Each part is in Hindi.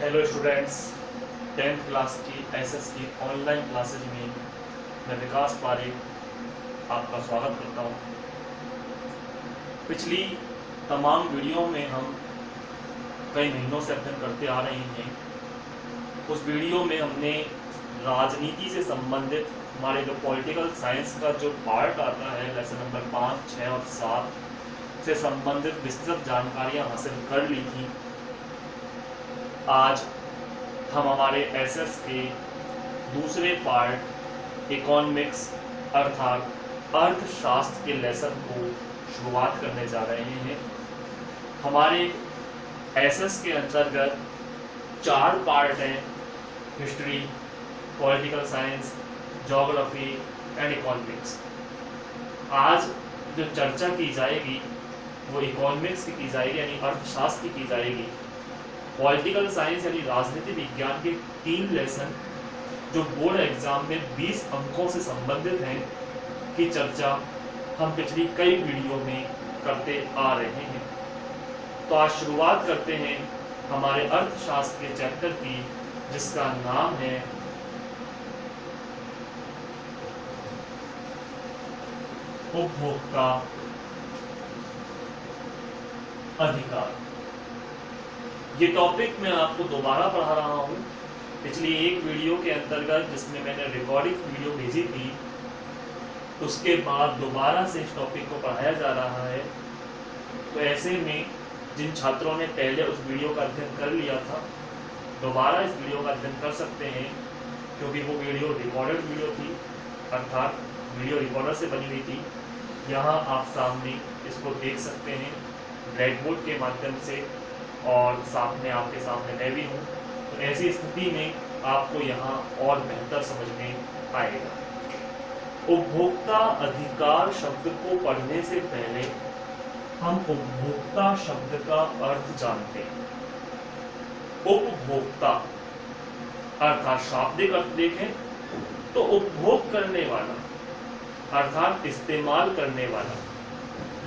हेलो स्टूडेंट्स, 10th क्लास की एसएस की ऑनलाइन क्लासेज में मैं विकास पारेख आपका स्वागत करता हूँ। पिछली तमाम वीडियो में हम कई महीनों से अध्ययन करते आ रहे हैं। उस वीडियो में हमने राजनीति से संबंधित हमारे जो पॉलिटिकल साइंस का जो पार्ट आता है, लेसन नंबर 5, 6 और 7 से संबंधित विस्तृत जानकारियाँ हासिल कर ली थी। आज हम हमारे एसएस के दूसरे पार्ट इकोनॉमिक्स अर्थात अर्थशास्त्र के लेसन को शुरुआत करने जा रहे हैं। हमारे एसएस के अंतर्गत 4 पार्ट हैं: history, political science, geography and economics. आज जो चर्चा की जाएगी वो इकोनॉमिक्स की जाएगी, यानी अर्थशास्त्र की जाएगी। पॉलिटिकल साइंस यानी राजनीति विज्ञान के 3 लेसन जो बोर्ड एग्जाम में 20 अंकों से संबंधित हैं की चर्चा हम पिछली कई वीडियो में करते आ रहे हैं। तो आज शुरुआत करते हैं हमारे अर्थशास्त्र के चैप्टर की, जिसका नाम है उपभोक्ता अधिकार। ये टॉपिक मैं आपको दोबारा पढ़ा रहा हूँ। पिछली एक वीडियो के अंतर्गत जिसमें मैंने रिकॉर्डिंग वीडियो भेजी थी, उसके बाद दोबारा से इस टॉपिक को पढ़ाया जा रहा है। तो ऐसे में जिन छात्रों ने पहले उस वीडियो का अध्ययन कर लिया था, दोबारा इस वीडियो का अध्ययन कर सकते हैं, क्योंकि वो वीडियो रिकॉर्डेड वीडियो थी, अर्थात वीडियो रिकॉर्डर से बनी हुई थी। यहाँ आप सामने इसको देख सकते हैं ब्लैक बोर्ड के माध्यम से, और साथ में आपके सामने मैं भी हूँ। तो ऐसी स्थिति में आपको यहाँ और बेहतर समझ में आएगा। उपभोक्ता अधिकार शब्द को पढ़ने से पहले हम उपभोक्ता शब्द का अर्थ जानते हैं। उपभोक्ता अर्थात शाब्दिक अर्थ देखें तो उपभोग करने वाला अर्थात इस्तेमाल करने वाला।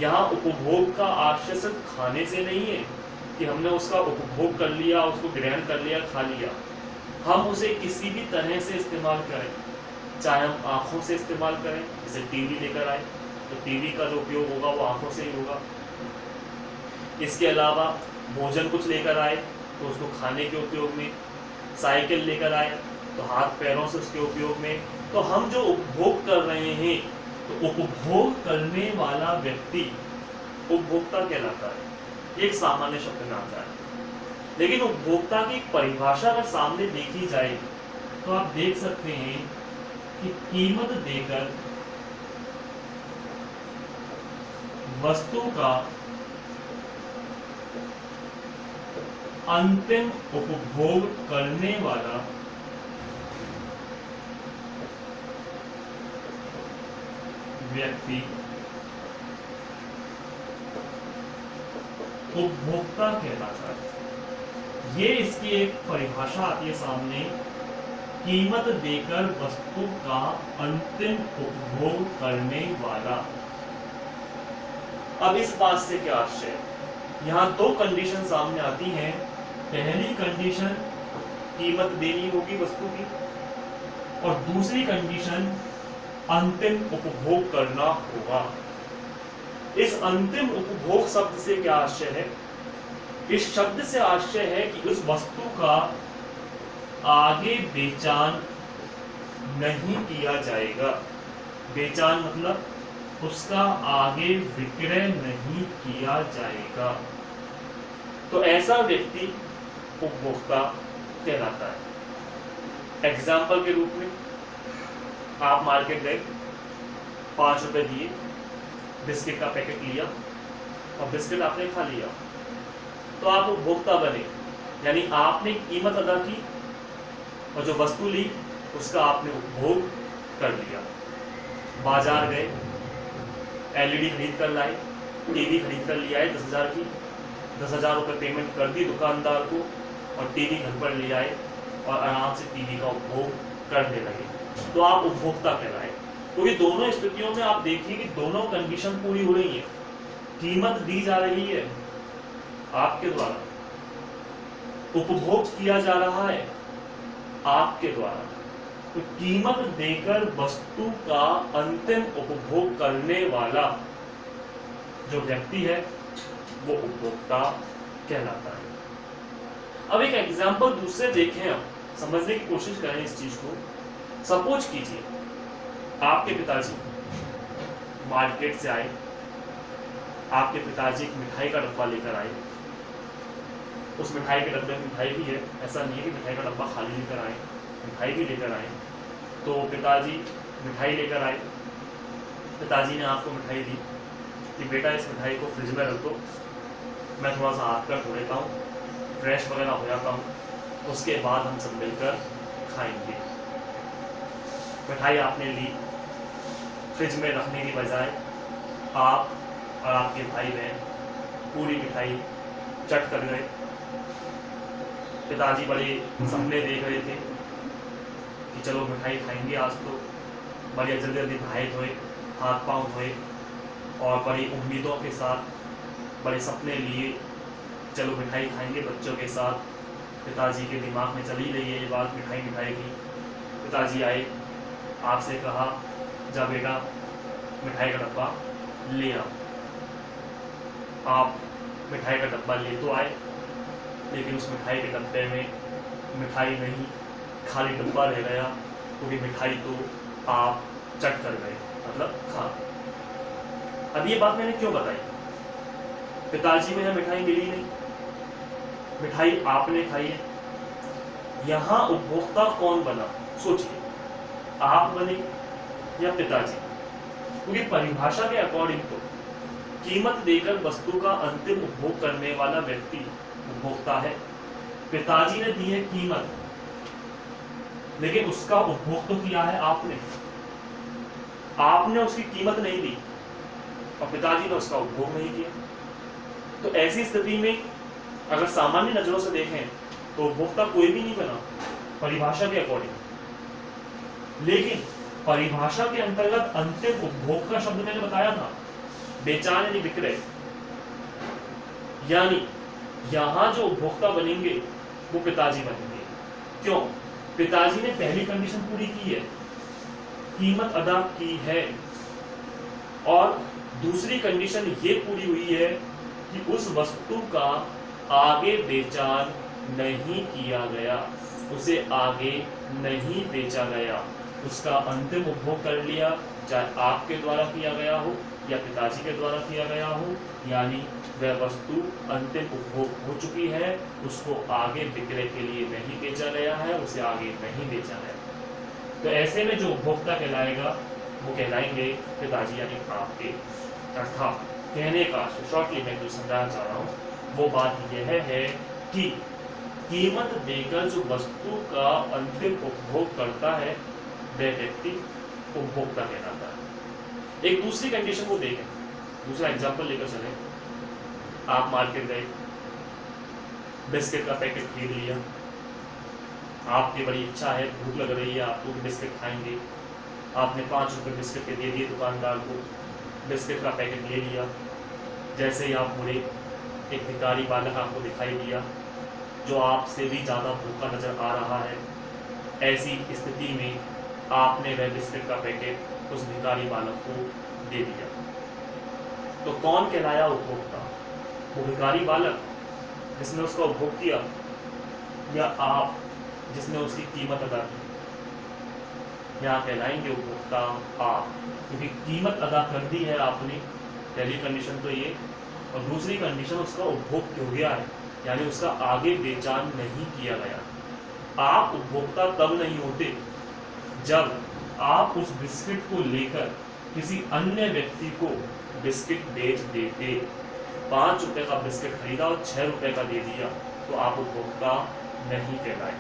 यहाँ उपभोग का आशय सिर्फ खाने से नहीं है कि हमने उसका उपभोग कर लिया, उसको ग्रहण कर लिया, खा लिया। हम उसे किसी भी तरह से इस्तेमाल करें, चाहे हम आँखों से इस्तेमाल करें, जैसे टीवी लेकर आए तो टीवी का जो उपयोग होगा वो आँखों से ही होगा। इसके अलावा भोजन कुछ लेकर आए तो उसको खाने के उपयोग में, साइकिल लेकर आए तो हाथ पैरों से उसके उपयोग में। तो हम जो उपभोग कर रहे हैं, तो उपभोग करने वाला व्यक्ति उपभोक्ता कहलाता है। एक सामान्य शब्द में आता है, लेकिन उपभोक्ता की परिभाषा अगर सामने देखी जाए तो आप देख सकते हैं कि कीमत देकर वस्तु का अंतिम उपभोग करने वाला व्यक्ति उपभोक्ता कहलाता है। ये इसकी एक परिभाषा आती है सामने, कीमत देकर वस्तु का अंतिम उपभोग करने वाला। अब इस बात से क्या आशय है? यहाँ 2 कंडीशन सामने आती हैं। पहली कंडीशन कीमत देनी होगी वस्तु की, और दूसरी कंडीशन अंतिम उपभोग करना होगा। इस अंतिम उपभोग शब्द से क्या आशय है? इस शब्द से आशय है कि उस वस्तु का आगे बेचान नहीं किया जाएगा। बेचान मतलब उसका आगे विक्रय नहीं किया जाएगा। तो ऐसा व्यक्ति उपभोक्ता कहलाता है। एग्जाम्पल के रूप में आप मार्केट गए, 5 रुपए दिए, बिस्किट का पैकेट लिया और बिस्किट आपने खा लिया, तो आप उपभोक्ता बने, यानी आपने कीमत अदा की और जो वस्तु ली उसका आपने उपभोग कर लिया। बाजार गए, एलईडी खरीद कर लाए, टीवी खरीद कर ले आए 10,000 की, 10,000 रुपये पेमेंट कर दी दुकानदार को और टीवी घर पर ले आए और आराम से टीवी का उपभोग करने लगे, तो आप उपभोक्ता कहलाए। क्योंकि दोनों स्थितियों में आप देखिए कि दोनों कंडीशन पूरी हो रही है। कीमत दी जा रही है आपके द्वारा, उपभोग किया जा रहा है आपके द्वारा। तो कीमत देकर वस्तु का अंतिम उपभोग करने वाला जो व्यक्ति है वो उपभोक्ता कहलाता है। अब एक एग्जांपल दूसरे देखें, आप समझने की कोशिश करें इस चीज को। सपोज कीजिए आपके पिताजी मार्केट से आए, आपके पिताजी एक मिठाई का डब्बा लेकर आए। उस मिठाई के डब्बे में मिठाई भी है, ऐसा नहीं है कि मिठाई का डब्बा खाली लेकर आए, मिठाई भी लेकर आए। तो पिताजी मिठाई लेकर आए, पिताजी ने आपको मिठाई दी कि बेटा इस मिठाई को फ्रिज में रख दो, मैं थोड़ा सा हाथ पैर धो लेता हूँ, फ्रेश वगैरह हो जाता हूँ, उसके बाद हम सब मिलकर खाएंगे। मिठाई आपने ली, फ्रिज में रखने की बजाय आप और आपके भाई बहन पूरी मिठाई चट कर गए। पिताजी बड़े सपने देख रहे थे कि चलो मिठाई खाएंगे आज, तो बड़े जल्दी जल्दी नहाए धोए, हाथ पांव धोए और बड़ी उम्मीदों के साथ बड़े सपने लिए, चलो मिठाई खाएंगे बच्चों के साथ। पिताजी के दिमाग में चली रही है ये बात मिठाई मिठाई की। पिताजी आए, आपसे कहा जा बेटा मिठाई का डब्बा ले आओ। आप मिठाई का डब्बा ले तो आए, लेकिन उस मिठाई के डब्बे में मिठाई नहीं, खाली डब्बा रह गया, क्योंकि मिठाई तो आप चट कर गए, मतलब खा। अब ये बात मैंने क्यों बताई? पिताजी में है मिठाई मिली नहीं, मिठाई आपने खाई है। यहां उपभोक्ता कौन बना? सोचिए, आप बने या पिताजी? क्योंकि परिभाषा के अकॉर्डिंग तो कीमत देकर वस्तु का अंतिम उपभोग करने वाला व्यक्ति उपभोक्ता है। पिताजी ने दी है कीमत, लेकिन उसका उपभोग तो किया है आपने। आपने उसकी कीमत नहीं दी और पिताजी ने उसका उपभोग नहीं किया। तो ऐसी स्थिति में अगर सामान्य नजरों से देखें तो उपभोक्ता कोई भी नहीं बना परिभाषा के अकॉर्डिंग। लेकिन परिभाषा के अंतर्गत अंतिम उपभोग का शब्द मैंने बताया था, बेचान यानी विक्रय। यानी यहां जो उपभोक्ता बनेंगे वो पिताजी बनेंगे। क्यों? पिताजी ने पहली कंडीशन पूरी की है, कीमत अदा की है, और दूसरी कंडीशन ये पूरी हुई है कि उस वस्तु का आगे बेचान नहीं किया गया, उसे आगे नहीं बेचा गया, उसका अंतिम उपभोग कर लिया, चाहे आपके द्वारा किया गया हो या पिताजी के द्वारा किया गया हो। यानी वह वस्तु अंतिम उपभोग हो चुकी है, उसको आगे विक्रय के लिए नहीं बेचा गया है, उसे आगे नहीं बेचा गया। तो ऐसे में जो उपभोक्ता कहलाएगा वो कहलाएंगे पिताजी यानी आपके। अर्थात कहने का शॉर्टली मैं जो समझाना चाह रहा हूँ वो बात यह है कि कीमत देकर जो वस्तु का अंतिम उपभोग करता है वह व्यक्ति उपभोक्ता कहलाता है। एक दूसरी कंडीशन को देखें, दूसरा एग्जांपल लेकर चलें। आप मार्केट गए, बिस्किट का पैकेट खरीद लिया, आपकी बड़ी इच्छा है, भूख लग रही है, आपको बिस्किट खाएंगे। आपने 5 रुपये बिस्किट के दे दिए दुकानदार को, बिस्किट का पैकेट ले लिया। जैसे ही आप मुड़े, एक भिखारी बालक आपको दिखाई दिया जो आपसे भी ज़्यादा भूखा नजर आ रहा है। ऐसी स्थिति में आपने वह बिस्किट का पैकेट उस भिखारी बालक को दे दिया। तो कौन कहलाया उपभोक्ता? वो भिखारी बालक जिसने उसका उपभोग किया, या आप जिसने उसकी कीमत अदा की? यहाँ कहलाएंगे उपभोक्ता आप, क्योंकि कीमत अदा कर दी है आपने। पहली कंडीशन तो ये, और दूसरी कंडीशन उसका उपभोग हो गया है, यानी उसका आगे बेचान नहीं किया गया। आप उपभोक्ता तब नहीं होते जब आप उस बिस्किट को लेकर किसी अन्य व्यक्ति को बिस्किट बेच देते। 5 रुपए का बिस्किट खरीदा और 6 रुपए का दे दिया, तो आप उपभोक्ता नहीं कहलाए।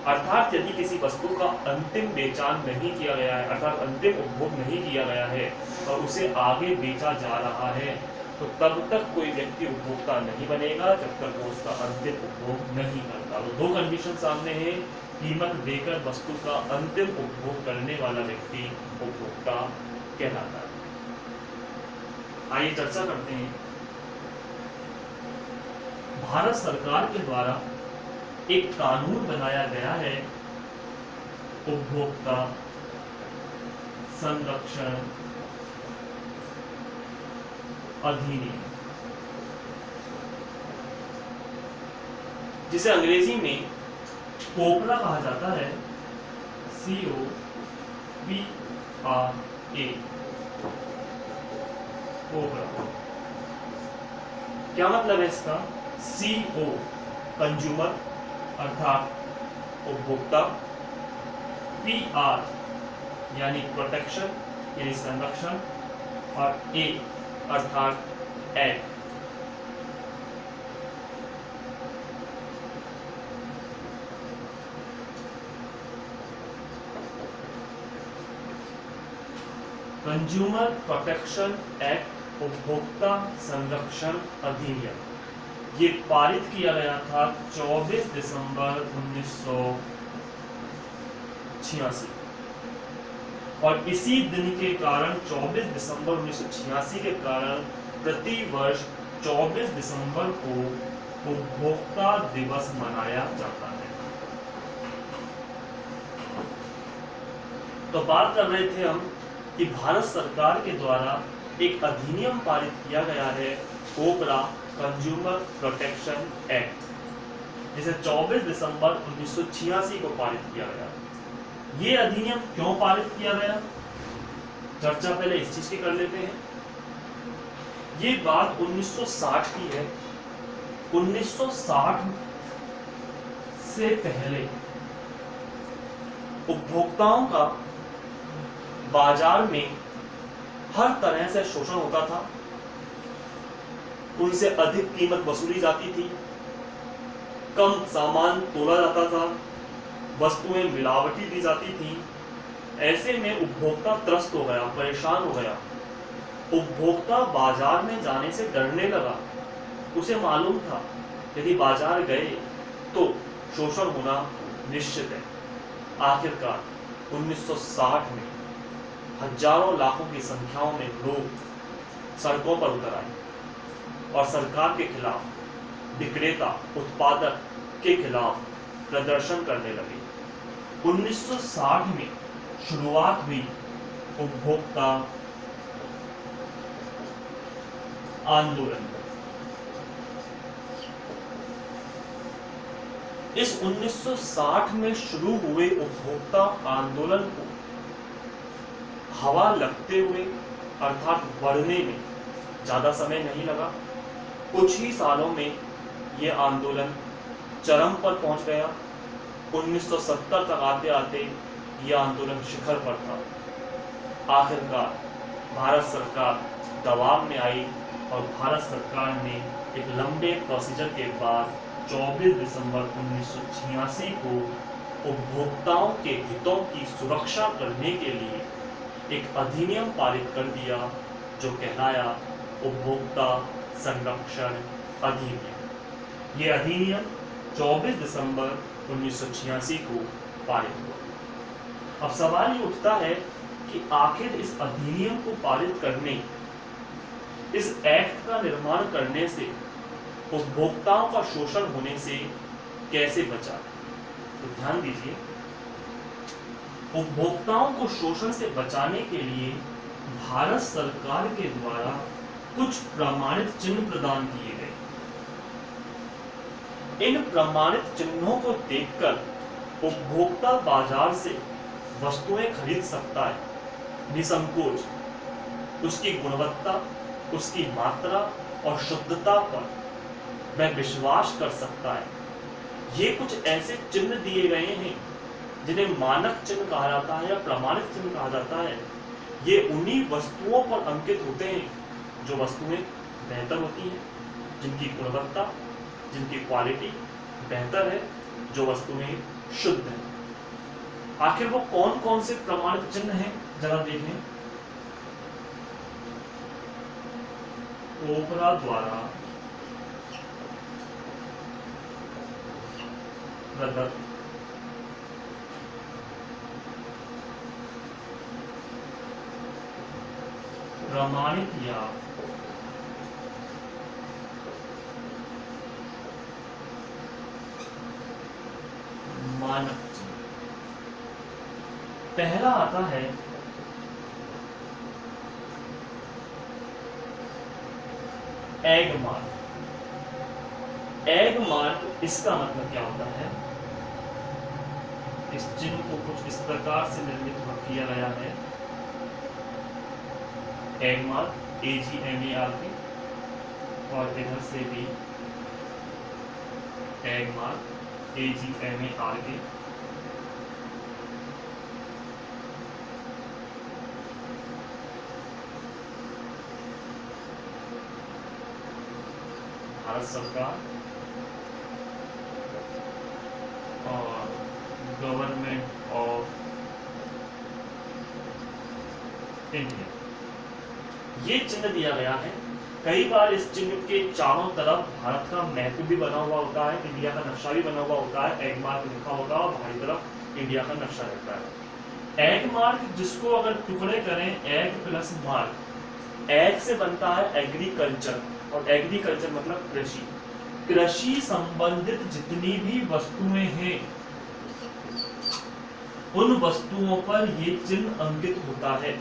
अर्थात यदि किसी वस्तु का अंतिम बेचान नहीं किया गया है, अर्थात अंतिम उपभोग नहीं किया गया है और उसे आगे बेचा जा रहा है, तो तब तक कोई व्यक्ति उपभोक्ता नहीं बनेगा जब तक वो उसका अंतिम उपभोग नहीं करता। तो 2 कंडीशन सामने है, कीमत देकर वस्तु का अंतिम उपभोग करने वाला व्यक्ति उपभोक्ता कहलाता है। आइए चर्चा करते हैं। भारत सरकार के द्वारा एक कानून बनाया गया है, उपभोक्ता संरक्षण अधिनियम, जिसे अंग्रेजी में कोपरा कहा जाता है, COPRA, कोपरा। क्या मतलब है इसका? CO कंज्यूमर अर्थात उपभोक्ता, PR यानी प्रोटेक्शन यानी संरक्षण, और A अर्थात एक्ट। कंज्यूमर प्रोटेक्शन एक्ट, उपभोक्ता संरक्षण अधिनियम, ये पारित किया गया था 24 दिसंबर 1986, और इसी दिन के कारण 24 दिसंबर 1986 के कारण प्रति वर्ष 24 दिसंबर को उपभोक्ता दिवस मनाया जाता है। तो बात कर रहे थे हम कि भारत सरकार के द्वारा एक अधिनियम पारित किया गया है, कोपरा कंज्यूमर प्रोटेक्शन एक्ट, जिसे 24 दिसंबर 1986 को पारित किया गया। ये अधिनियम क्यों पारित किया गया, चर्चा पहले इस चीज की कर लेते हैं। ये बात 1960 की है। 1960 से पहले उपभोक्ताओं का बाजार में हर तरह से शोषण होता था, उनसे अधिक कीमत वसूली जाती थी, कम सामान तोला जाता था, वस्तुएं मिलावटी दी जाती थी। ऐसे में उपभोक्ता त्रस्त हो गया, परेशान हो गया। उपभोक्ता बाजार में जाने से डरने लगा। उसे मालूम था यदि बाजार गए तो शोषण होना निश्चित है। आखिरकार 1960 में हजारों लाखों की संख्याओं में लोग सड़कों पर उतर आए और सरकार के खिलाफ, विक्रेता उत्पादक के खिलाफ प्रदर्शन करने लगे। 1960 में शुरुआत हुई उपभोक्ता आंदोलन। इस 1960 में शुरू हुए उपभोक्ता आंदोलन को हवा लगते हुए अर्थात बढ़ने में ज्यादा समय नहीं लगा। कुछ ही सालों में यह आंदोलन चरम पर पहुंच गया। 1970 तक आते आते यह आंदोलन शिखर पर था। आखिरकार भारत सरकार दबाव में आई और भारत सरकार ने एक लंबे प्रोसीजर के बाद 24 दिसंबर 1986 को उपभोक्ताओं के हितों की सुरक्षा करने के लिए एक अधिनियम पारित कर दिया, जो कहलाया उपभोक्ता संरक्षण अधिनियम। ये अधिनियम 24 दिसंबर 1986 को पारित हुआ। अब सवाल ये उठता है कि आखिर इस अधिनियम को पारित करने, इस एक्ट का निर्माण करने से उपभोक्ताओं का शोषण होने से कैसे बचा। तो ध्यान दीजिए, उपभोक्ताओं को शोषण से बचाने के लिए भारत सरकार के द्वारा कुछ प्रमाणित चिन्ह प्रदान किए गए। इन प्रमाणित चिन्हों को देखकर उपभोक्ता बाजार से वस्तुएं खरीद सकता है निसंकोच। उसकी गुणवत्ता, उसकी मात्रा और शुद्धता पर वह विश्वास कर सकता है। ये कुछ ऐसे चिन्ह दिए गए हैं जिन्हें मानक चिन्ह कहा जाता है या प्रमाणित चिन्ह कहा जाता है। ये उन्हीं वस्तुओं पर अंकित होते हैं जो वस्तुएं बेहतर होती हैं, जिनकी गुणवत्ता, जिनकी क्वालिटी बेहतर है, जो वस्तुएं शुद्ध हैं। आखिर वो कौन कौन से प्रमाणित चिन्ह हैं, जरा देखें। कोपरा द्वारा प्रदत्त प्रमाणित या मानक चिन्ह। पहला आता है एग मार्क। एग मार्क इसका मतलब क्या होता है? इस चिन्ह को कुछ इस प्रकार से निर्मित किया गया है। एग मार्क AGMARK, और इधर से भी एग मार्क AGMARK। भारत सरकार और गवर्नमेंट ऑफ इंडिया, ये चिन्ह दिया गया है। कई बार इस चिन्ह के चारों तरफ भारत का मैप भी बना हुआ होता है, इंडिया का नक्शा भी बना हुआ होता है, एग मार्क लिखा होगा और बाहरी तरफ इंडिया का नक्शा रहता है। एग मार्क जिसको अगर टुकड़े करें, एग प्लस मार्क, एग से बनता है एग्रीकल्चर, और एग्रीकल्चर मतलब कृषि। कृषि संबंधित जितनी भी वस्तुएं हैं उन वस्तुओं पर ये चिन्ह अंकित होता है।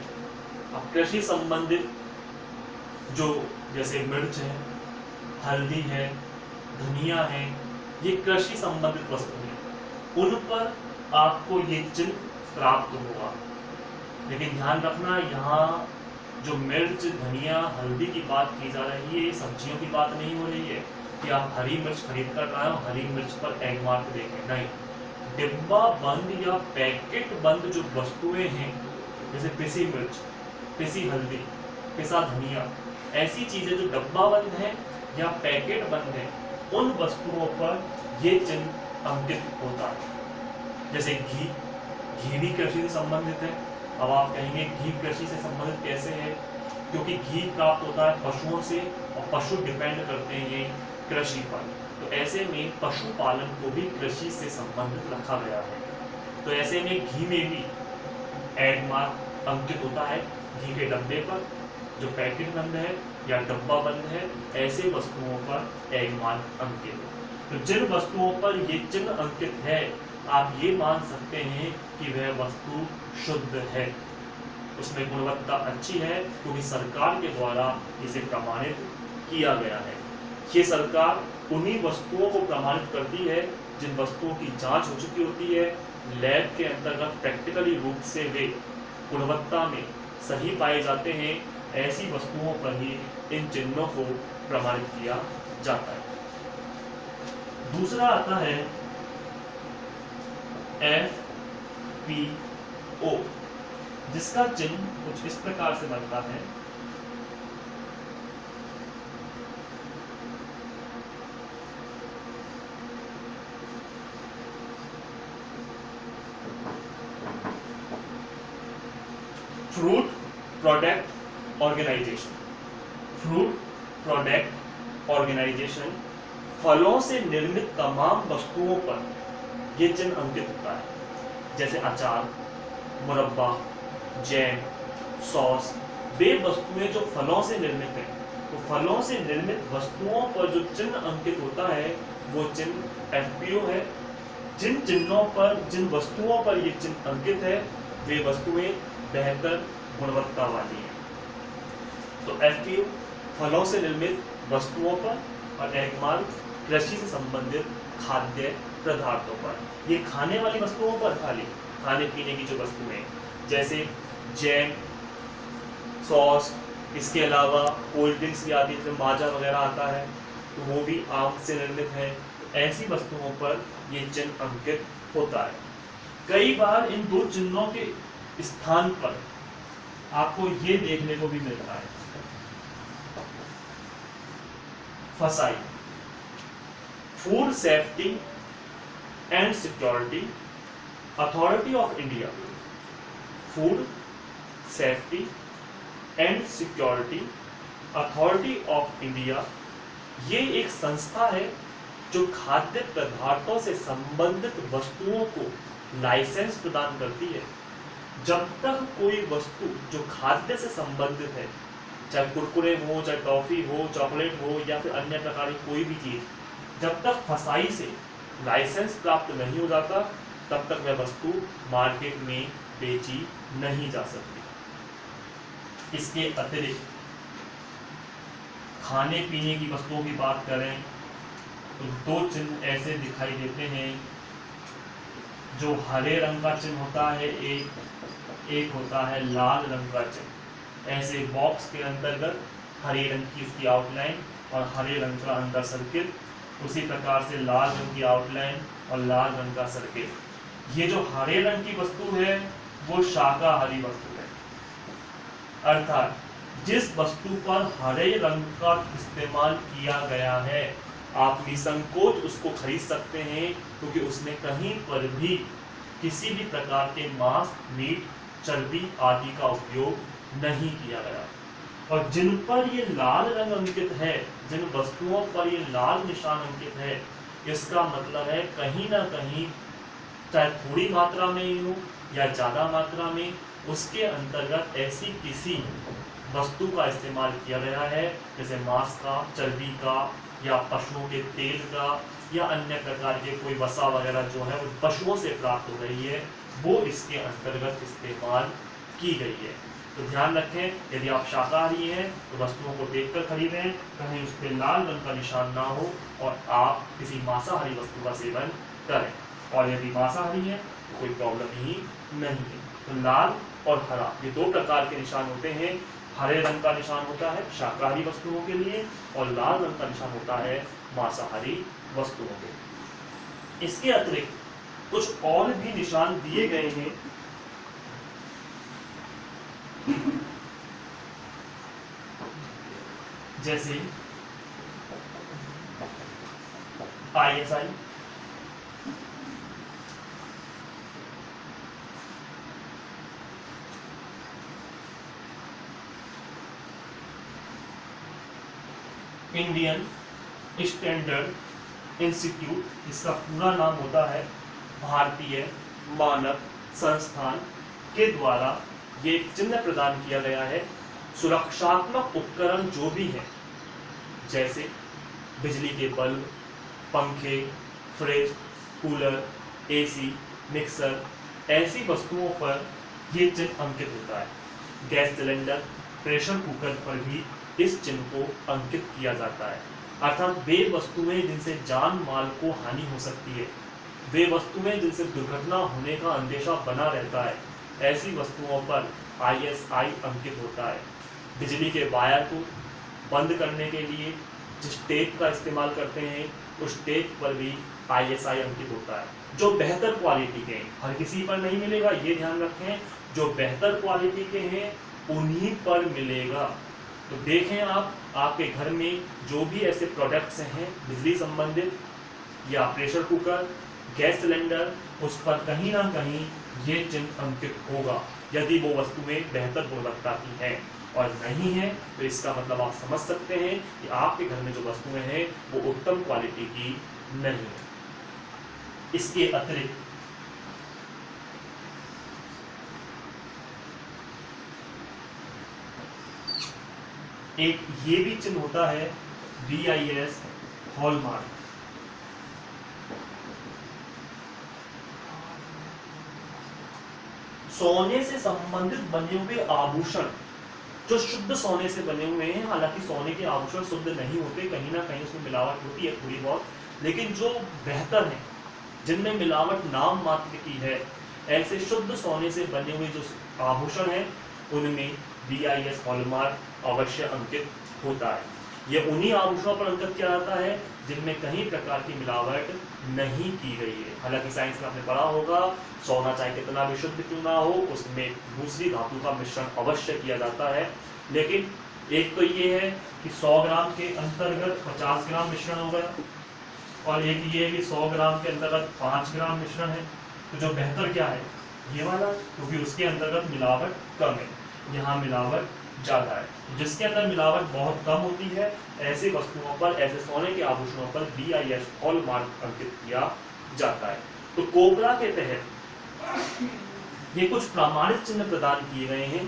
अब कृषि संबंधित जो जैसे मिर्च है, हल्दी है, धनिया है, ये कृषि संबंधित वस्तु है, उन पर आपको ये चिन्ह प्राप्त होगा। लेकिन ध्यान रखना, यहाँ जो मिर्च, धनिया, हल्दी की बात की जा रही है, सब्जियों की बात नहीं हो रही है कि आप हरी मिर्च खरीद कर लाए हो, हरी मिर्च पर एग मार्क देखें, नहीं। डिब्बा बंद या पैकेट बंद जो वस्तुएं हैं, जैसे पिसी मिर्च, पिसी हल्दी, पिसा धनिया, ऐसी चीजें जो डब्बा बंद है या पैकेट बंद है, उन वस्तुओं पर ये चिन्ह अंकित होता है। जैसे घी, घी भी कृषि से संबंधित है। अब आप कहेंगे घी कृषि से संबंधित कैसे है? क्योंकि घी प्राप्त होता है पशुओं से, और पशु डिपेंड करते हैं ये कृषि पर। तो ऐसे में पशुपालन को भी कृषि से संबंधित रखा गया है। तो ऐसे में घी में भी एग मार्क अंकित होता है, घी के डब्बे पर, जो पैकेट बंद है या डब्बा बंद है, ऐसे वस्तुओं पर एग मार्क अंकित है। तो जिन वस्तुओं पर ये चिन्ह अंकित है, आप ये मान सकते हैं कि वह वस्तु शुद्ध है, उसमें गुणवत्ता अच्छी है, क्योंकि सरकार के द्वारा इसे प्रमाणित किया गया है। ये सरकार उन्हीं वस्तुओं को प्रमाणित करती है जिन वस्तुओं की जांच हो चुकी होती है, लैब के अंतर्गत प्रैक्टिकली रूप से वे गुणवत्ता में सही पाए जाते हैं। ऐसी वस्तुओं पर ही इन चिन्हों को प्रमाणित किया जाता है। दूसरा आता है FPO, जिसका चिन्ह कुछ इस प्रकार से बनता है। Fruit product organisation. Fruit product organisation फलों से निर्मित तमाम वस्तुओं पर ये चिन्ह अंकित होता है। जैसे अचार, मुरब्बा, जैम, सॉस, वे वस्तुएं जो फलों से निर्मित हैं, तो फलों से निर्मित वस्तुओं पर जो चिन्ह अंकित होता है वो चिन्ह FPO है। जिन चिन्हों पर, जिन वस्तुओं पर ये चिन्ह अंकित है, वे वस्तुएं बेहतर गुणवत्ता वाली हैं। तो FPO फलों से निर्मित वस्तुओं पर, और एग मार्क कृषि से संबंधित खाद्य पदार्थों पर। ये खाने वाली वस्तुओं पर, खाली खाने पीने की जो वस्तुएं, जैसे जैम, सॉस, इसके अलावा कोल्ड ड्रिंक्स भी आती है, जैसे माजा वगैरह आता है, तो वो भी आम से निर्मित है। ऐसी वस्तुओं पर ये चिन्ह अंकित होता है। कई बार इन दो चिन्हों के स्थान पर आपको ये देखने को भी मिलता है, फसाई, food safety and security authority of India. Food safety and security authority of India, ये एक संस्था है जो खाद्य पदार्थों से संबंधित वस्तुओं को लाइसेंस प्रदान करती है। जब तक कोई वस्तु जो खाद्य से संबंधित है, चाहे कुरकुरे हो, चाहे टॉफी हो, चॉकलेट हो, या फिर अन्य प्रकार की कोई भी चीज, जब तक फसाई से लाइसेंस प्राप्त नहीं हो जाता, तब तक वह वस्तु मार्केट में बेची नहीं जा सकती। इसके अतिरिक्त खाने पीने की वस्तुओं की बात करें तो दो चिन्ह ऐसे दिखाई देते हैं जो हरे रंग का चिन्ह होता है, एक होता है लाल रंग का चिन्ह। ऐसे बॉक्स के अंतर्गत हरे रंग की उसकी आउटलाइन और हरे रंग का अंदर सर्किल, उसी प्रकार से लाल रंग की आउटलाइन और लाल रंग का सर्किल। ये जो हरे रंग की वस्तु है वो शाकाहारी वस्तु है, अर्थात जिस वस्तु पर हरे रंग का इस्तेमाल किया गया है आप निसंकोच उसको खरीद सकते हैं, क्योंकि उसमें कहीं पर भी किसी भी प्रकार के मांस, मीट, चर्बी आदि का उपयोग नहीं किया गया। और जिन पर ये लाल रंग अंकित है, जिन वस्तुओं पर ये लाल निशान अंकित है, इसका मतलब है कहीं ना कहीं, चाहे थोड़ी मात्रा में ही हो या ज्यादा मात्रा में, उसके अंतर्गत ऐसी किसी वस्तु का इस्तेमाल किया गया है, जैसे मांस का, चर्बी का, या पशुओं के तेल का, या अन्य प्रकार के कोई वसा वगैरह जो है वो पशुओं से प्राप्त हो रही है, वो इसके अंतर्गत इस्तेमाल की गई है। तो ध्यान रखें, यदि आप शाकाहारी हैं तो वस्तुओं को देखकर खरीदें, कहीं उस पर लाल रंग का निशान ना हो और आप किसी मांसाहारी वस्तु का सेवन करें। और यदि मांसाहारी है तो कोई प्रॉब्लम ही नहीं है। तो लाल और हरा ये दो प्रकार के निशान होते हैं। हरे रंग का निशान होता है शाकाहारी वस्तुओं के लिए और लाल रंग का निशान होता है मांसाहारी वस्तुओं के लिए। इसके अतिरिक्त कुछ और भी निशान दिए गए हैं, जैसे ISI, इंडियन स्टैंडर्ड इंस्टीट्यूट, इसका पूरा नाम होता है भारतीय मानक संस्थान, के द्वारा ये चिन्ह प्रदान किया गया है। सुरक्षात्मक उपकरण जो भी हैं, जैसे बिजली के बल्ब, पंखे, फ्रिज, कूलर, AC, मिक्सर, ऐसी वस्तुओं पर ये चिन्ह अंकित होता है। गैस सिलेंडर, प्रेशर कुकर पर भी इस चिन्ह को अंकित किया जाता है। अर्थात वे वस्तुएं जिनसे जान माल को हानि हो सकती है, वे वस्तुएं जिनसे दुर्घटना होने का अंदेशा बना रहता है, ऐसी वस्तुओं पर ISI अंकित होता है। बिजली के वायर को बंद करने के लिए जिस टेप का इस्तेमाल करते हैं, उस टेप पर भी ISI अंकित होता है। जो बेहतर क्वालिटी के हैं, हर किसी पर नहीं मिलेगा, ये ध्यान रखें, जो बेहतर क्वालिटी के हैं उन्हीं पर मिलेगा। तो देखें आप, आपके घर में जो भी ऐसे प्रोडक्ट्स हैं बिजली संबंधित या प्रेशर कुकर, गैस सिलेंडर, उस पर कहीं ना कहीं ये चिन्ह अंकित होगा, यदि वो वस्तुएं बेहतर गुणवत्ता की हैं। और नहीं है तो इसका मतलब आप समझ सकते हैं कि आपके घर में जो वस्तुएं हैं वो उत्तम क्वालिटी की नहीं है। इसके अतिरिक्त एक ये भी चिन्ह होता है BIS हॉलमार्क। सोने से संबंधित बने हुए आभूषण जो शुद्ध सोने से बने हुए हैं, हालांकि सोने के आभूषण शुद्ध नहीं होते, कहीं ना कहीं उसमें मिलावट होती है थोड़ी बहुत, लेकिन जो बेहतर है, जिनमें मिलावट नाम मात्र की है, ऐसे शुद्ध सोने से बने हुए जो आभूषण हैं उनमें BIS हॉलमार्क अवश्य अंकित होता है। ये उन्हीं आभूषणों पर अंकित किया जाता है जिनमें कहीं प्रकार की मिलावट नहीं की गई है। हालांकि साइंस में आपने पढ़ा होगा, सोना चाहे कितना भी शुद्ध क्यों ना हो, उसमें दूसरी धातु का मिश्रण अवश्य किया जाता है। लेकिन एक तो ये है कि 100 ग्राम के अंतर्गत 50 ग्राम मिश्रण हो गया, और एक ये है कि 100 ग्राम के अंतर्गत 5 ग्राम मिश्रण है। तो जो बेहतर क्या है, ये वाला, क्योंकि उसके अंतर्गत मिलावट कम है, यहाँ मिलावट ज्यादा है। जिसके अंदर मिलावट बहुत कम होती है, ऐसे वस्तुओं पर, ऐसे सोने के आभूषणों पर BIS हॉलमार्क अंकित किया जाता है। तो कोबरा के तहत ये कुछ प्रमाणित चिन्ह प्रदान किए गए हैं।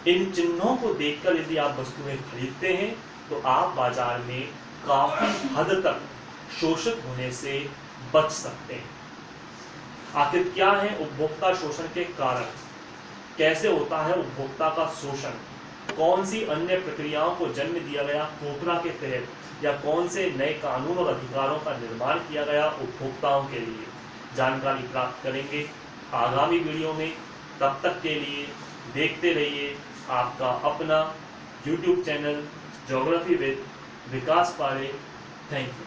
इन चिन्हों को देखकर यदि आप वस्तुएं खरीदते हैं तो आप बाजार में काफी हद तक शोषित होने से बच सकते हैं। आखिर क्या है उपभोक्ता शोषण के कारण, कैसे होता है उपभोक्ता का शोषण, कौन सी अन्य प्रक्रियाओं को जन्म दिया गया पोखरा के तहत, या कौन से नए कानून और अधिकारों का निर्माण किया गया उपभोक्ताओं के लिए, जानकारी प्राप्त करेंगे आगामी वीडियो में। तब तक के लिए देखते रहिए आपका अपना YouTube चैनल ज्योग्राफी विद विकास पारे। Thank you.